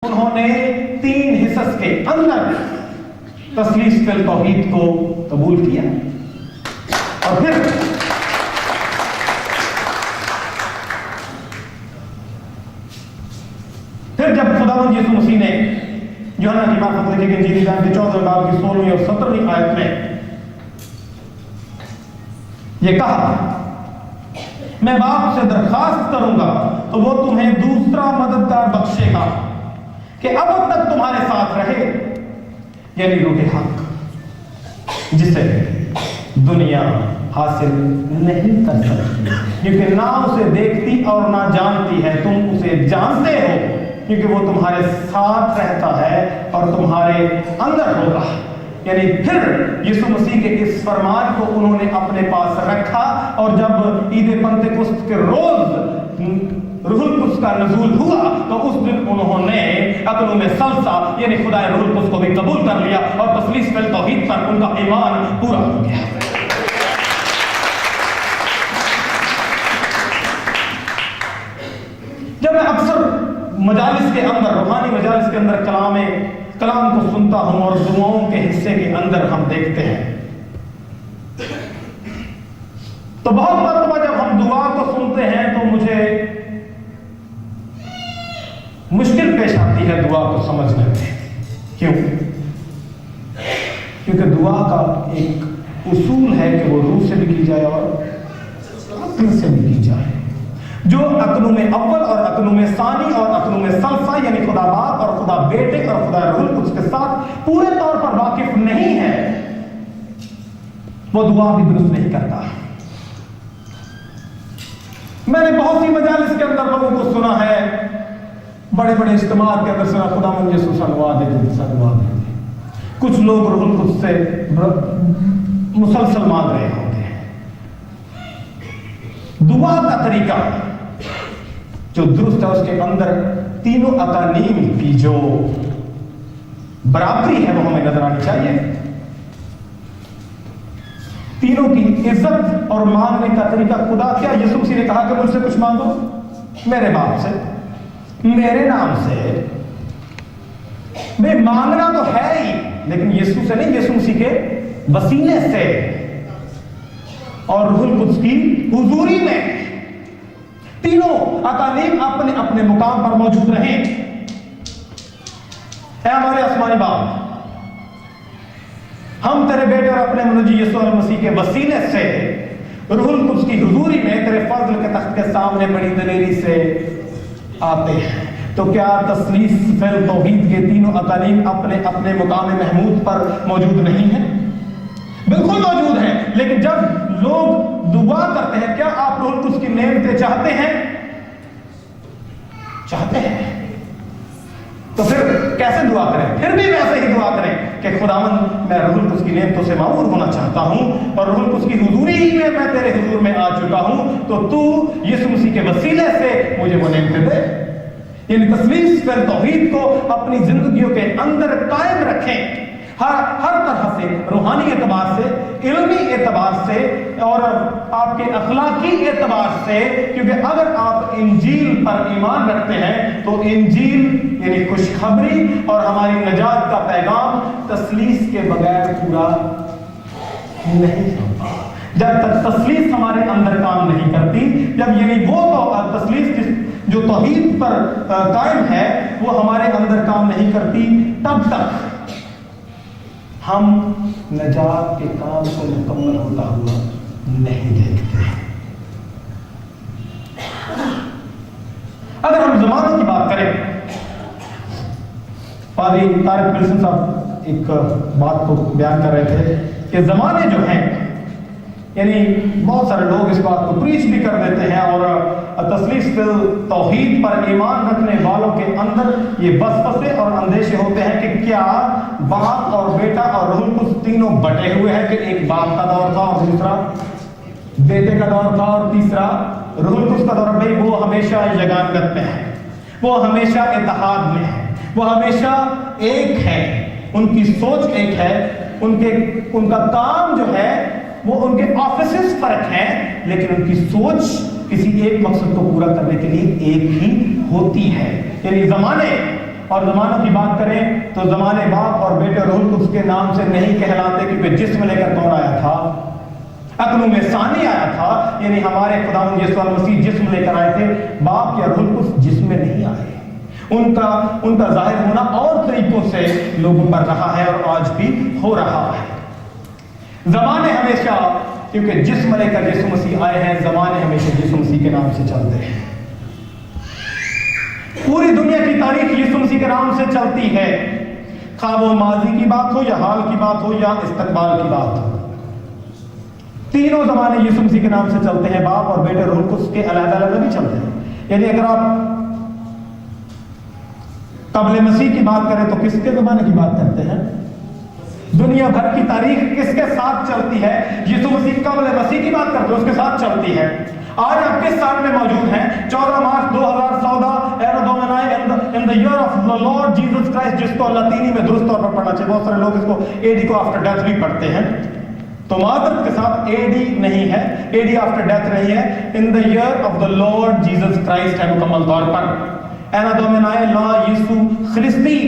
उन्होंने 3 हिस्स के अंदर तस्लीस फिल तौहीद को कबूल किया और फिर जब खुदावंद यीशु मसीह ने यूहन्ना की मार्फत लिखी गई इंजील के 14 बाब की 16वीं और 17वीं आयत में यह कहा, मैं बाप से दरखास्त करूंगा तो वो तुम्हें दूसरा मददगार बख्शेगा कि अब तक तुम्हारे साथ रहे, यानी रूह हक, जिसे दुनिया हासिल नहीं कर सकती क्योंकि ना उसे देखती और ना जानती है। तुम उसे जानते हो क्योंकि वो तुम्हारे साथ रहता है और तुम्हारे अंदर होगा। यानी फिर यीशु मसीह के इस फरमान को उन्होंने अपने पास रखा और जब ईद पंतेकुस्त के रोज रूहुल कुद्स का नज़ूल हुआ तो उस दिन उन्होंने अक़ल में सलसा यानी खुदा रूहुल कुद्स को भी कबूल कर लिया और तस्लीस फिल तौहीद पर उनका ईमान पूरा हो गया। जब मैं अक्सर मजालिस के अंदर, रूहानी मजालिस के अंदर कलाम को सुनता हूं और दुआओं के हिस्से के अंदर हम देखते हैं तो बहुत मरतबा जब हम दुआ को सुनते हैं तो मुझे मुश्किल पेश आती है दुआ को समझने में। क्यों? क्योंकि दुआ का एक उसूल है कि वो रूह से भी की जाए और अक्ल से भी की जाए। जो अक्ल में अव्वल और अक्ल में सानी और अक्ल में सलसा यानी खुदा बाप और खुदा बेटे और खुदा रूहुल कुद्स के साथ पूरे तौर पर वाकिफ नहीं है, वो दुआ भी दुरुस्त नहीं करता। मैंने बहुत सी मजालिस के अंदर लोगों को सुना है, बड़े बड़े इज्तिमात के अंदर सुना, खुदावंद यीशु सलवा दे। कुछ लोग रूहुल कुद्स से मुसलसल मांग रहे होते हैं। दुआ का तरीका जो दुरुस्त है उसके अंदर तीनों अकानीम की जो बराबरी है वो हमें नजर आनी चाहिए। तीनों की इज्जत और मांगने का तरीका खुदा क्या, यीशु मसीह ने कहा कि मुझसे कुछ मांगो मेरे बाप से, मेरे नाम से। मैं मांगना तो है ही, लेकिन यीशु से नहीं, यीशु मसीह के वसीले से और रूहुल कुद्स की हुजूरी में तीनों अकालीम अपने अपने मुकाम पर मौजूद रहे। हमारे आसमानी बाप, हम तेरे बेटे और अपने मुनजी यीशु मसीह के वसीले से रूहुल कुद्स की हुजूरी में तेरे फज़ल के तख्त के सामने बड़ी दलेरी से आते हैं। तो क्या तस्लीस फिल तौहीद के तीनों अकालीम अपने अपने मुकाम महमूद पर मौजूद नहीं है? बिल्कुल मौजूद है। लेकिन जब लोग दुआ करते हैं, क्या आप रूहुल कुद्स की नेमतें चाहते हैं? चाहते हैं तो फिर कैसे दुआ करें? फिर भी वैसे ही दुआ करें कि खुदावंद मैं रूहुल कुद्स की नेमतों से मामूर होना चाहता हूं और रूहुल कुद्स की हुजूरी में मैं तेरे हुजूर में आ चुका हूं, तो तू यीशु मसीह के वसीले से मुझे वो नेमतें दे। यानी तस्लीस फिल तौहीद को अपनी जिंदगियों के अंदर कायम रखें, हर तरह से, रूहानी एतबार से, इल्मी एतबार से और आपके अखलाकी एतबार से। क्योंकि अगर आप इंजील पर ईमान रखते हैं तो इंजील यानी खुशखबरी और हमारी नजात का पैगाम तस्लीस के बगैर पूरा नहीं होता। जब तक तस्लीस हमारे अंदर काम नहीं करती, जब यानी वो तो तस्लीस जो तौहीद पर कायम है वो हमारे अंदर काम नहीं करती, तब तक हम नजात के काम को मुकम्मल होता हुआ नहीं देखते। अगर हम जमानों की बात करें, पादरी तारिक विल्सन साहब एक बात को बयान कर रहे थे कि जमाने जो हैं, यानी बहुत सारे लोग इस बात को प्रीच भी कर देते हैं और तस्लीस फिल तौहीद पर ईमान रखने वालों के अंदर ये वसवसे और अंदेशे होते हैं कि क्या बाप और बेटा और रूहुल कुद्स तीनों बटे हुए हैं कि एक बाप का दौर था और दूसरा बेटे का दौर था और तीसरा रूहुल कुद्स का दौर। भाई वो हमेशा यगानत में है, वो हमेशा इत्तेहाद में है, वो हमेशा एक है, उनकी सोच एक है, उनका काम जो है वो उनके ऑफिसेस फर्क हैं, लेकिन उनकी सोच किसी एक मकसद को पूरा करने के लिए एक ही होती है। यानी जमाने اور زمانوں کی بات کریں تو زمانے باپ اور بیٹے روح القدس کے نام سے نہیں کہلاتے، کیونکہ جسم لے کر کون آیا تھا؟ اقنوم ثانی آیا تھا، یعنی ہمارے خداوند یسوع المسیح جسم لے کر آئے تھے، باپ یا روح القدس جسم میں نہیں آئے۔ ان کا ظاہر ہونا اور طریقوں سے لوگوں پر رہا ہے اور آج بھی ہو رہا ہے۔ زمانے ہمیشہ، کیونکہ جسم لے کر یسوع مسیح آئے ہیں، زمانے ہمیشہ یسوع مسیح کے نام سے چلتے ہیں۔ پوری دنیا کی تاریخ یسوع مسیح کے نام سے چلتی ہے، خواہ وہ ماضی کی بات ہو یا حال کی بات ہو یا استقبال کی بات ہو، تینوں زمانے یسوع مسیح کے نام سے چلتے ہیں۔ باپ اور بیٹے روح القدس کے علیحدہ علیحدہ بھی چلتے ہیں۔ یعنی اگر آپ قبل مسیح کی بات کریں تو کس کے زمانے کی بات کرتے ہیں؟ دنیا بھر کی تاریخ کس کے ساتھ چلتی ہے؟ یسوع مسیح قبل مسیح کی بات کرتے ہیں، اس کے ساتھ چلتی ہے۔ آج آپ کس سال میں موجود ہیں؟ 14 مارچ 2014 ایرو دومنائی in the year of the Lord Jesus Christ، جس کو لاتینی میں درست طور پر پڑھنا چاہیے۔ بہت سارے لوگ اس کو AD کو آفٹر ڈیتھ بھی پڑھتے ہیں، تو معذرت کے ساتھ AD نہیں ہے، AD آفٹر ڈیتھ نہیں ہے، in the year of the Lord Jesus Christ ہے مکمل طور پر۔ ایرو دومنائی لا یسوع خریستی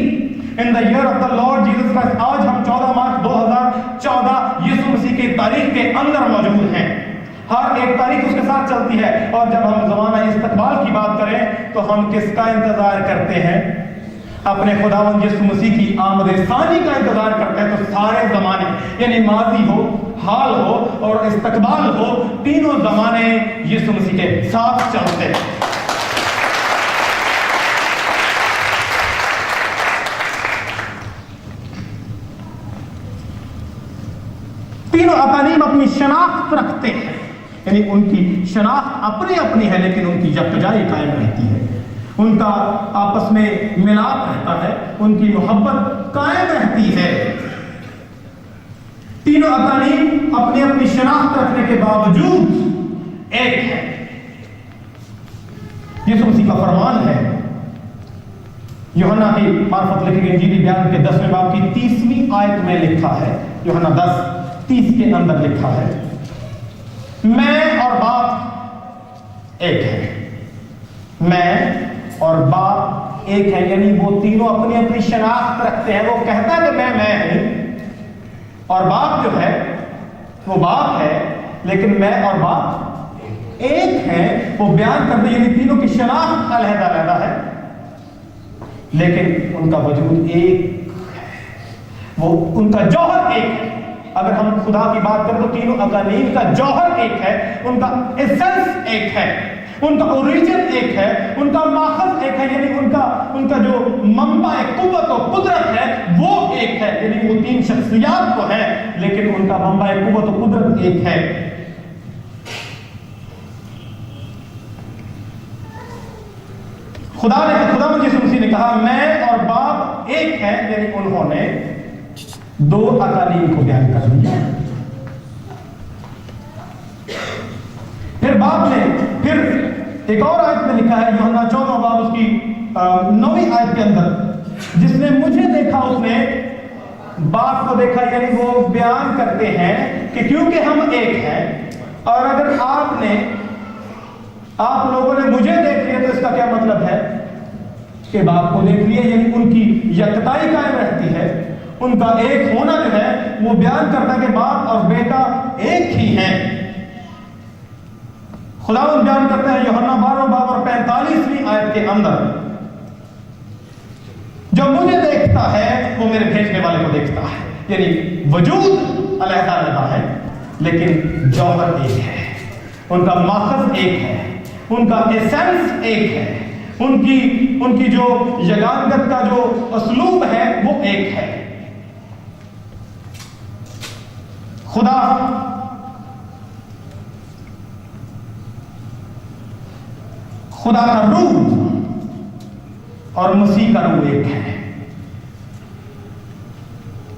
in the year of the Lord Jesus Christ۔ آج ہم 14 مارچ 2014 یسوع مسیح کی تاریخ کے اندر موجود ہیں۔ ہر ایک تاریخ اس کے ساتھ چلتی ہے، اور جب ہم زمانہ استقبال کی بات کریں تو ہم کس کا انتظار کرتے ہیں؟ اپنے خداوند یسوع مسیح کی آمد ثانی کا انتظار کرتے ہیں۔ تو سارے زمانے، یعنی ماضی ہو، حال ہو اور استقبال ہو، تینوں زمانے یسوع مسیح کے ساتھ چلتے ہیں۔ تینوں اقانیم اپنی شناخت رکھتے ہیں، یعنی ان کی شناخت اپنی اپنی ہے، لیکن ان کی یکجائی قائم رہتی ہے، ان کا آپس میں ملاپ رہتا ہے، ان کی محبت قائم رہتی ہے۔ تینوں اقانیم اپنی اپنی شناخت رکھنے کے باوجود ایک ہے۔ یسوع مسیح کا فرمان ہے، یوحنا کی معرفت لکھی گئی انجیلی بیان کے 10ویں باب کی 30ویں آیت میں لکھا ہے، یوحنا 10:30 کے اندر لکھا ہے، میں اور باپ ایک ہے۔ میں اور باپ ایک ہے، یعنی وہ تینوں اپنی اپنی شناخت رکھتے ہیں۔ وہ کہتا ہے کہ میں ہوں، اور باپ جو ہے وہ باپ ہے، لیکن میں اور باپ ایک ہیں، وہ بیان کرتے ہیں، یعنی تینوں کی شناخت علیحدہ علیحدہ ہے، لیکن ان کا وجود ایک ہے، وہ ان کا جوہر ایک ہے۔ اگر ہم خدا کی بات کریں تو تینوں اقانیم کا جوہر ایک ہے، ان کا ایسنس ایک ہے، ان کا اوریجن ایک ہے، ان کا ماخذ ایک ہے، یعنی ان کا جو منبع قوت و قدرت ہے وہ ایک ہے۔ یعنی وہ تین شخصیات تو ہیں، لیکن ان کا منبع قوت و قدرت ایک ہے۔ خدا یسوع مسیح نے کہا میں اور باپ ایک ہے، یعنی انہوں نے دو اقانیم کو بیان کر دیا۔ پھر باپ نے پھر ایک اور آیت میں لکھا ہے، یوحنا 14 باب اس کی 9ویں آیت کے اندر، جس نے مجھے دیکھا اس نے باپ کو دیکھا، یعنی وہ بیان کرتے ہیں کہ کیونکہ ہم ایک ہیں، اور اگر آپ لوگوں نے مجھے دیکھ لیا تو اس کا کیا مطلب ہے کہ باپ کو دیکھ لیا، یعنی ان کی یکتائی قائم رہتی ہے، ان کا ایک ہونا جو ہے وہ بیان کرتا ہے کہ باپ اور بیٹا ایک ہی ہیں۔ خداوند بیان کرتا ہے یوحنا 12 باب اور 45ویں آیت کے اندر، جو مجھے دیکھتا ہے وہ میرے بھیجنے والے کو دیکھتا ہے، یعنی وجود علیحدہ علیحدہ ہے لیکن جوہر ایک ہے، ان کا ماخذ ایک ہے، ان کا ایسنس ایک ہے، ان کی جو یگانگت کا جو اسلوب ہے وہ ایک ہے۔ خدا کا روح اور مسیح کا روح ایک ہے،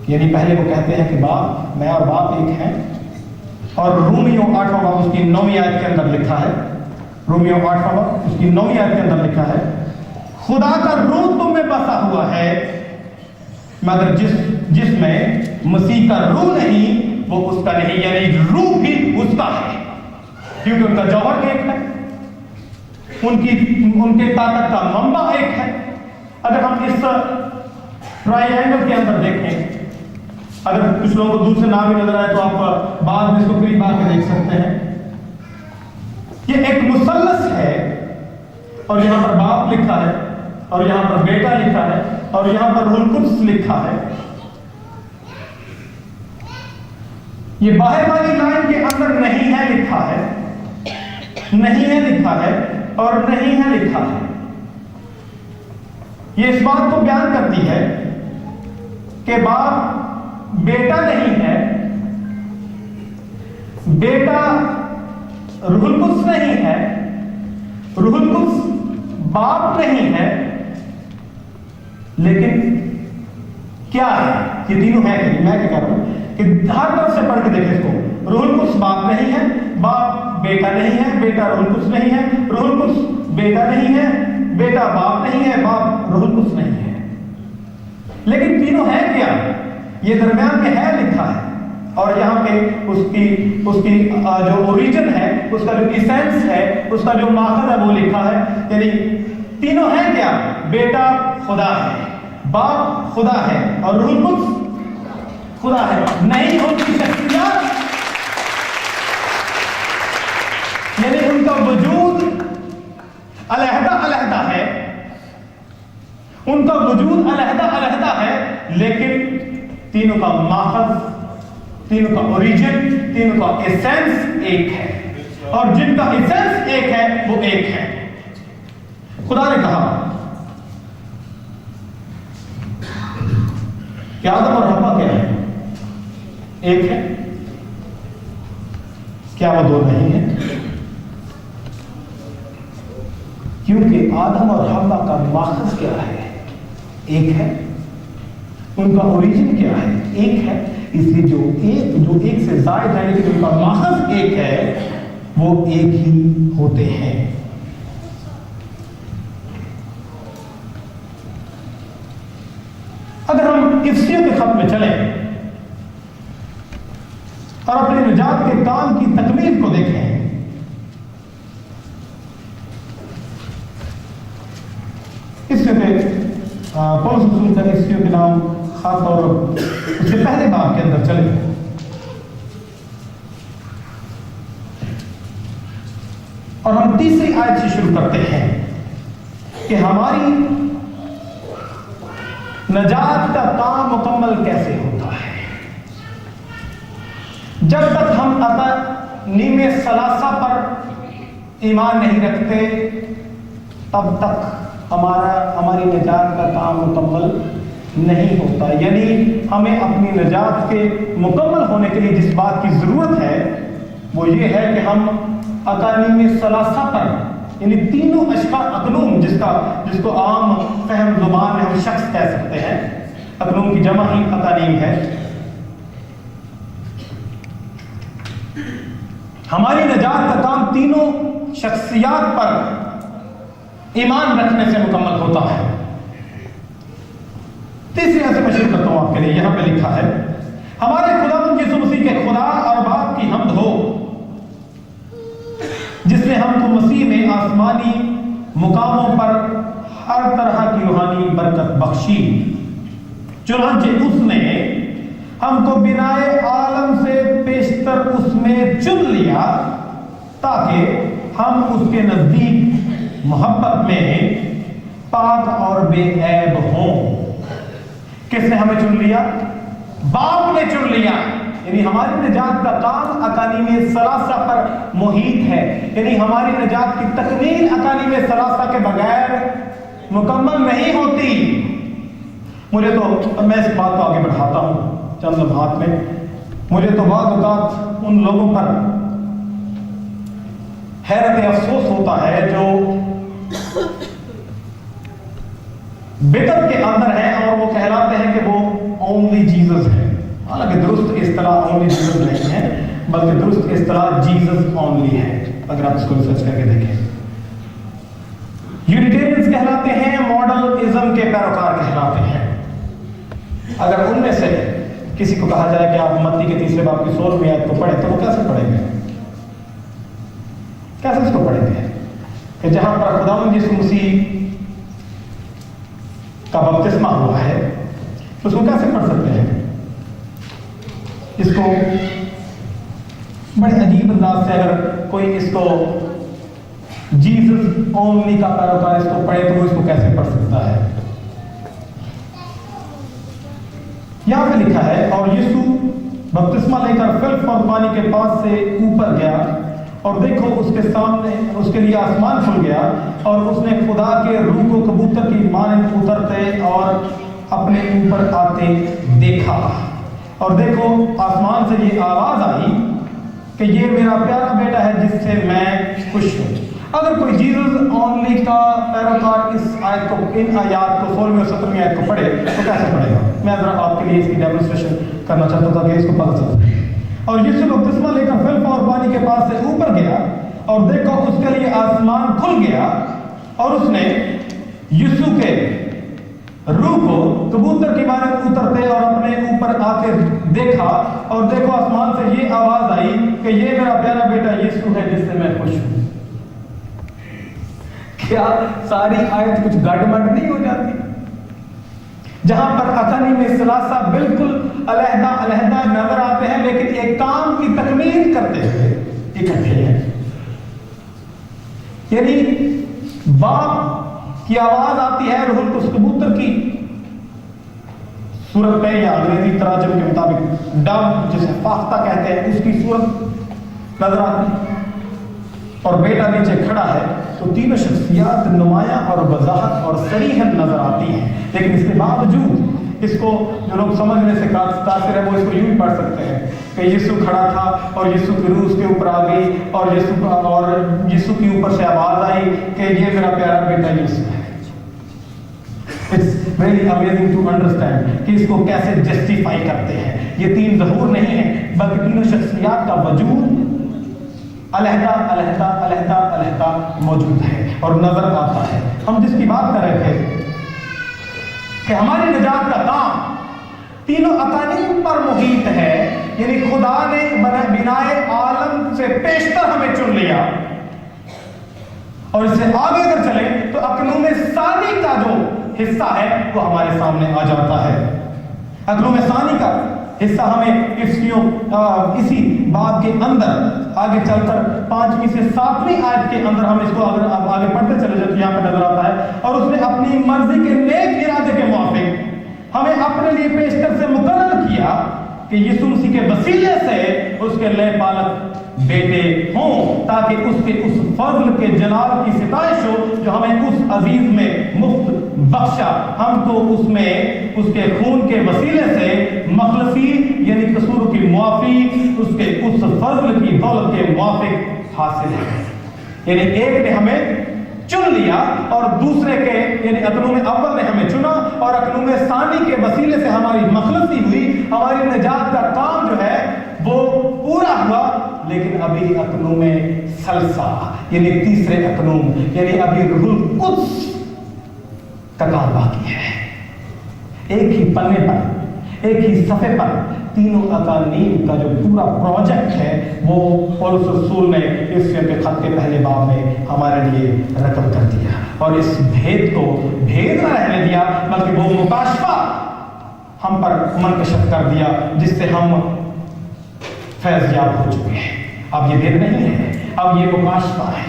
یعنی پہلے وہ کہتے ہیں کہ باپ، میں اور باپ ایک ہیں، اور رومیو 8واں باب اس کی 9ویں آیت کے اندر لکھا ہے، رومیو 8واں باب اس کی 9ویں آیت کے اندر لکھا ہے، خدا کا روح تم میں بسا ہوا ہے، مگر جس میں مسیح کا روح نہیں وہ اس کا نہیں، یعنی روح بھی اس کا ہے، کیونکہ ان کا جوہر ایک ہے، ان کے طاقت کا منبع ایک ہے، अगर हम इस ट्राइंगल के अंदर देखें, अगर कुछ लोगों को दूर से ना भी नजर आए तो आप बाद में इसको करीब आके देख सकते हैं। ये एक मुसल्लस है और यहां पर बाप लिखा है और यहां पर बेटा लिखा है और यहां पर रूहुल कुद्स लिखा है। ये बाहर वाली लाइन के अंदर नहीं है लिखा है, नहीं है लिखा है और नहीं है लिखा है। ये इस बात को बयान करती है कि बाप बेटा नहीं है, बेटा रूहुल कुद्स नहीं है, रूहुल कुद्स बाप नहीं है, लेकिन क्या है? ये तीनों है कि नहीं? मैं क्या कह रहा हूं कि हर तरफ से पढ़ के देखें इसको। रूहुल कुद्स बाप नहीं है, बाप बेटा नहीं है, बेटा रूहुल कुद्स नहीं है, रूहुल कुद्स बेटा नहीं है, बेटा बाप नहीं है, बाप रूहुल कुद्स नहीं है। लेकिन तीनों है क्या? ये दरमियान में है लिखा है और यहाँ पे उसकी जो ओरिजिन है, उसका जो इसेंस है, उसका जो माखज़ है वो लिखा है। यानी तीनों है क्या? बेटा खुदा है, बाप खुदा है और रूहुल कुद्स खुदा है। नहीं उनकी शख्सियत, यानी उनका वजूद अलहदा अलहदा है, उनका वजूद अलहदा अलहदा है, लेकिन तीनों का माखज़, तीनों का ओरिजिन, तीनों का एसेंस एक है और जिनका एसेंस एक है वो एक है। खुदा ने कहा कि आदम और हव्वा क्या है? एक है। क्या वो दो नहीं है? क्योंकि आदम और हव्वा का माखज़ क्या है? एक है। उनका ओरिजिन क्या है? एक है। इसलिए जो एक से जायद है लेकिन उनका माखज़ एक है, वो एक ही होते हैं। अगर हम इफ्सियों के खत में चलें और अपने निजात के काम की तकमील को देखें, इससे पौलुस रसूल का इफ्सियों के नाम खास और उसके पहले बाब के अंदर चले और हम तीसरी आयत से शुरू करते हैं कि हमारी नजात का काम मुकम्मल कैसे होता है। जब तक हम नीमे सलासा पर ईमान नहीं रखते, तब तक हमारी नजात का काम मुकम्मल नहीं होता। यानी हमें अपनी नजात के मुकम्मल होने के लिए जिस बात की जरूरत है वो ये है कि हम अकानीम सलासा पर, यानी तीनों अशकार अकलूम, जिसको आम फहम जुबान में हम शख्स कह सकते हैं, अकलूम की जमा ही अकानीम है। हमारी नजात का काम तीनों शख्सियात पर ईमान रखने से मुकम्मल होता है। तीसरी आयत मैं शुरू करता हूं आपके लिए। यहां पे लिखा है, हमारे खुदावंद यीशु मसीह के खुदा और बाप की हम्द हो, जिसने हमको मसीह में आसमानी मुकामों पर हर तरह की रूहानी बरकत बख्शी, चुनांचे उसने हमको बिनाए आलम से पेशतर उसमें चुन लिया ताकि हम उसके नजदीक मोहब्बत में पाक और बेऐब हों। किसने हमें चुन लिया? बाप ने चुन लिया। यानी हमारी निजात का काम अकानीम सलासा पर मुहित है। यानी हमारी निजात की तकमील अकानीम सलासा के बगैर मुकम्मल नहीं होती। मुझे तो, मैं इस बात को आगे बढ़ाता हूं चंद लम्हात में, मुझे तो बाद औक़ात उन लोगों पर हैरत अफसोस होता है जो बिदअत के अंदर है और वो कहलाते हैं कि वो ओनली जीसस है। हालांकि दुरुस्त इस्तिलाह ओनली जीसस नहीं है, बल्कि दुरुस्त इस्तिलाह जीसस ओनली है, अगर आप इसको रिसर्च करके देखें। यूनिटेरियंस कहलाते हैं, मॉडलिज्म के पैरोकार कहलाते हैं। अगर उनमें से किसी को कहा जाए कि आप मत्ती के तीसरे बाब की 16वीं आयत को पढ़ें, तो वो कैसे पढ़ेंगे? कैसे इसको पढ़ेंगे कि जहां पर खुदावंद यीशु मसीह का बपतिस्मा हुआ है, उसको कैसे पढ़ सकते हैं? इसको बड़े अजीब अंदाज से अगर कोई इसको जीसस ओनली का पैरोकार इसको पढ़े तो वो इसको कैसे पढ़ सकता है? यहां पे लिखा है, और यीशु बपतिस्मा लेकर फिलिप और पानी के पास से ऊपर गया, और देखो उसके सामने उसके लिए आसमान खुल गया, और उसने खुदा के रूह को कबूतर की मानंद उतरते और अपने ऊपर आते देखा। और देखो आसमान से ये आवाज आई कि ये मेरा प्यारा बेटा है जिससे मैं खुश हूं। अगर कोई जीसस ओनली का पैरोकार इस आयत को, इन आयत को 16वीं और 17वीं आयत को पढ़े तो कैसे पढ़ेगा? मैं जरा आपके लिए इसकी डेमोन्स्ट्रेशन करना चाहता हूं ताकि इसको पता चले। और यीशु बपतिस्मा लेकर फिलिप और पानी के पास से ऊपर गया, और देखो उसके लिए आसमान खुल गया, और उसने यीशु के रूह को कबूतर की मानंद उतरते और अपने ऊपर आके देखा, और देखो आसमान से ये आवाज आई कि ये मेरा प्यारा बेटा यीशु है जिससे मैं खुश हूं। क्या सारी आयत कुछ गड़बड़ नहीं हो जाती? जहां पर अकानी में सलासा बिल्कुल अलहदा अलहदा नजर आते हैं, लेकिन एक काम की तकमील करते हुए इकट्ठे हैं। यानी बाप की आवाज आती है रूहुल कुद्स कबूतर की सूरत में, या अंग्रेजी तराजम के मुताबिक डव जिसे फाख्ता कहते हैं उसकी सूरत नजर आती है, और बेटा नीचे खड़ा है। तो तीनों शख्सियात नुमाया और वजाहत और सरीहन नजर आती हैं, लेकिन इसके बावजूद इसको जो लोग समझने से कासिर है वो इसको यूं पढ़ सकते हैं कि यीशु खड़ा था और यीशु की रूह उसके ऊपर आ गई, और यीशु के ऊपर से आवाज आई कि ये मेरा प्यारा बेटा यीशु है। It's very amazing to understand कि इसको कैसे जस्टिफाई करते हैं। ये तीन ज़हूर नहीं है, बल्कि तीनों शख्सियात का वजूद अलहदा अलहदा अलहदा अलहदा मौजूद है और नजर आता है। हम जिसकी बात कर रहे थे कि हमारी निजात का काम तीनों अकानीम पर मुहीत है, यानी खुदा ने बिनाए आलम से पेशतर हमें चुन लिया, और इससे आगे अगर चले तो अकनूम सानी का जो हिस्सा है वो हमारे सामने आ जाता है। अकनूम सानी का हिस्सा हमें इसी बात के अंदर आगे चलकर 5वीं से 7वीं आयत के अंदर हम इसको अगर आप आगे पढ़ते चले जाए तो यहाँ पर नजर आता है। और उसने अपनी मर्जी के नेक इरादे के मुताबिक हमें अपने लिए पेशतर से मुकर्रर किया कि यीशु मसीह के वसीले से उसके ले पालक बेटे हों, ताकि उसके उस फजल के जलाल की सिताइश हो जो हमें उस अजीज में मुफ्त बख्शा, हमको उसमें उसके खून के वसीले से मखलसी यानी कसूरों की मुआफी, उसके उस फजल की दौलत के मुआफिक हासिल है। यानी एक ने हमें चुन लिया और दूसरे के यानी अकनूम अव्वल ने हमें चुना, और अकनूम सानी के वसीले से हमारी मखलसी हुई, हमारी निजात का काम जो है वो पूरा हुआ। लेकिन अभी अकनूम सलसा यानी तीसरे अकनूम यानी अभी रूहुल कुद्स का काम बाकी है। एक ही पन्ने पर, एक ही सफ़े पर तीनों अकानीम का जो पूरा प्रोजेक्ट है वो पौलुस रसूल ने इफिसियों के खत के पहले बाब में हमारे लिए रकम कर दिया, और इस भेद को भेद न रहने दिया बल्कि वो मुकाशफा हम पर मनकशफ कर दिया, जिससे हम फैज़याब हो चुके हैं। अब ये भेद नहीं है, अब ये मुकाशफा है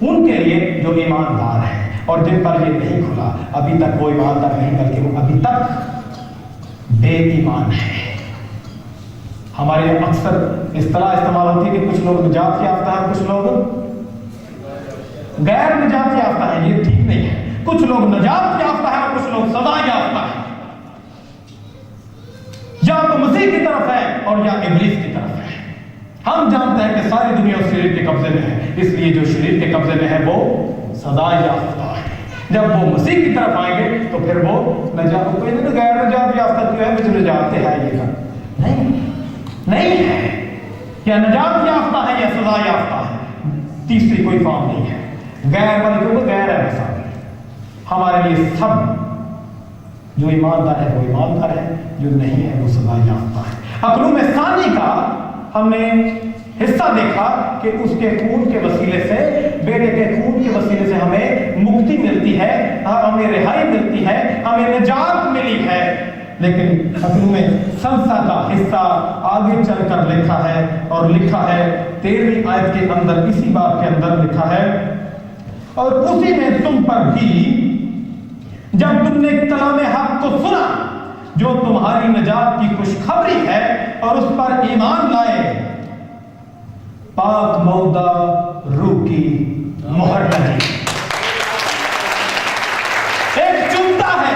उनके लिए जो ईमानदार है, और जिन पर ये नहीं खुला अभी तक वो ईमानदार नहीं बल्कि वो अभी तक बेईमान है। हमारे यहाँ अक्सर इस तरह इस्तेमाल होती है कि कुछ लोग निजात याफ्ता है, कुछ लोग गैर निजात याफ्ता है। ये ठीक नहीं है। कुछ लोग निजात याफ्ता है और कुछ लोग सदा याफ्ता है। या तो मसीह की तरफ है और या इब्लीस की तरफ है। हम जानते हैं कि सारी दुनिया उस शरीर के कब्जे में है, इसलिए जो शरीर के कब्जे में है वो सदा याफ्ता है। जब वो मसीह की तरफ आएंगे तो फिर वो निजात, कोई नहीं गैर निजात याफ्ता क्यों है, मुझे निजात है ये का नहीं है, या निजात याफ्ता है या सजा याफ्ता है, तीसरी कोई फॉर्म नहीं है। गैर बल्कि वो गैर है ऐसा। हमारे लिए सब जो ईमानदार है वो ईमानदार है, जो नहीं है वो सजा याफ्ता है। अकनूम सानी का हमने हिस्सा देखा कि उसके खून के वसीले से, बेटे के खून के वसीले से हमें मुक्ति मिलती है, हमें रिहाई मिलती है, हमें निजात मिली है। लेकिन असल में संसा का हिस्सा आगे चलकर लिखा है, और लिखा है 13वीं आयत के अंदर, इसी बात के अंदर लिखा है, और उसी में तुम पर भी जब तुमने कलाम हक को सुना जो तुम्हारी निजात की खुशखबरी है, और उस पर ईमान लाए, पाक मौदा रूह की मोहर लगी। एक चुनता है,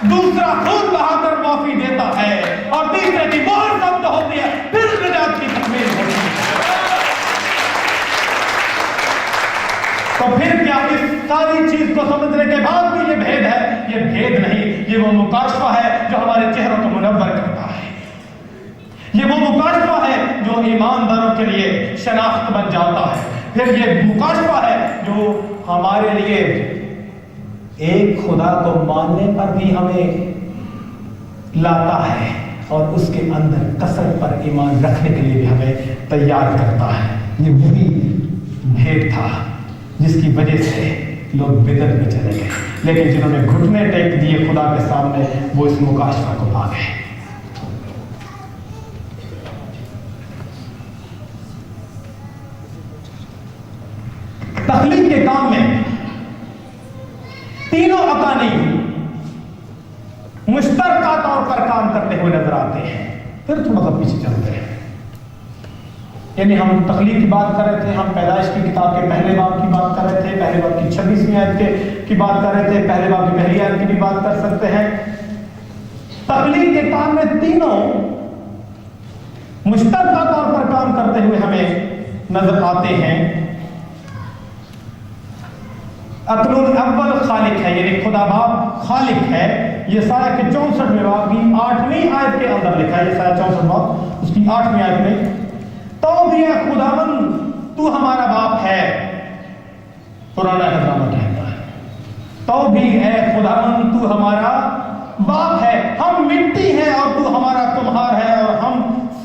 दूसरा खून बहाकर माफी देता है, और तीसरे की मोहर जब्त होती है, फिर निजात की तकमील होती है। तो फिर क्या इस सारी चीज को समझने के बाद भी ये भेद है? ये भेद नहीं, ये वो मुकाशफा है जो हमारे चेहरों को मुनव्वर करता है। ये वो मुकाशफा है जो ईमानदारों के लिए शनाख्त बन जाता है। फिर ये मुकाशफा है जो हमारे लिए एक खुदा को मानने पर भी हमें लाता है, और उसके अंदर कसरत पर ईमान रखने के लिए भी हमें तैयार करता है। ये वही भेद था जिसकी वजह से लोग बिदअत में चले गए, लेकिन जिन्होंने घुटने टेक दिए खुदा के सामने, वो इस मुकाशफा को पा गए। तखलीक के काम में तीनों अकानी मुश्तरका तौर पर काम करते हुए नजर आते हैं। फिर थोड़ा सा पीछे चलते हैं। यानी हम तखलीक की बात कर रहे थे, हम पैदाइश की किताब के पहले बाब की बात कर रहे थे, पहले बाब की 26वीं आयत की बात कर रहे थे, पहले बाब की पहली आयत की भी बात कर सकते हैं। तखलीक के काम में तीनों मुश्तरका तौर पर काम करते हुए हमें नजर आते हैं। अक्लुल अव्वल खालिक है, यानी खुदा बाप खालिक है। यसाया के 64वें बाब की 8वीं आयत के अंदर लिखा है, यसाया 64 बाब उसकी 8वीं आयत में, तो भी है खुदावन तू हमारा बाप है। पुराना हजराना कहता है, तो भी है खुदावन तू हमारा बाप है, हम मिट्टी हैं और तू हमारा कुम्हार है, और हम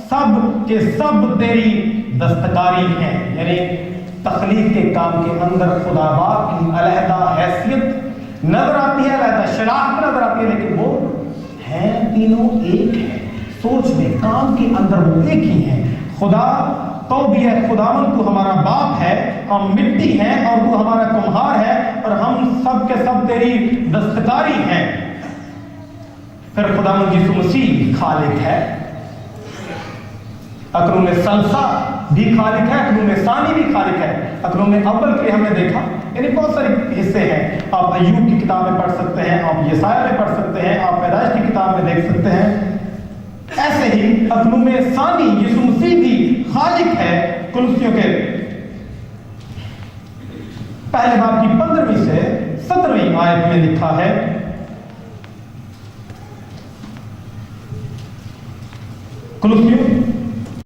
सब के सब तेरी दस्तकारी हैं। यानी तखलीक के काम के अंदर खुदा बाप की अलहदा हैसियत नजर आती है, अलहदा शनाख्त नजर आती है, लेकिन वो हैं तीनों एक है। सोच में, काम के अंदर वो एक ही है। खुदा तो भी है खुदावन तू हमारा बाप है, हम मिट्टी हैं और तू हमारा कुम्हार है, और हम सब के सब तेरी दस्तकारी हैं। फिर खुदावन यीशु मसीह खालिक है, अकरूम सलसा भी खालिक है, अकरूम सानी भी खालिक है। अकरूम अव्वल के हमने देखा, यानी बहुत सारे हिस्से हैं। आप अय्यूब की किताब में पढ़ सकते हैं, आप यसाया में पढ़ सकते हैं, आप पैदाइश की किताब में देख सकते हैं। ऐसे ही अकरूम सानी यीशु मसीह भी खालिक है। कुलसियों के पहले बाब की 15वीं से 17वीं आयत में लिखा है, कुलसियों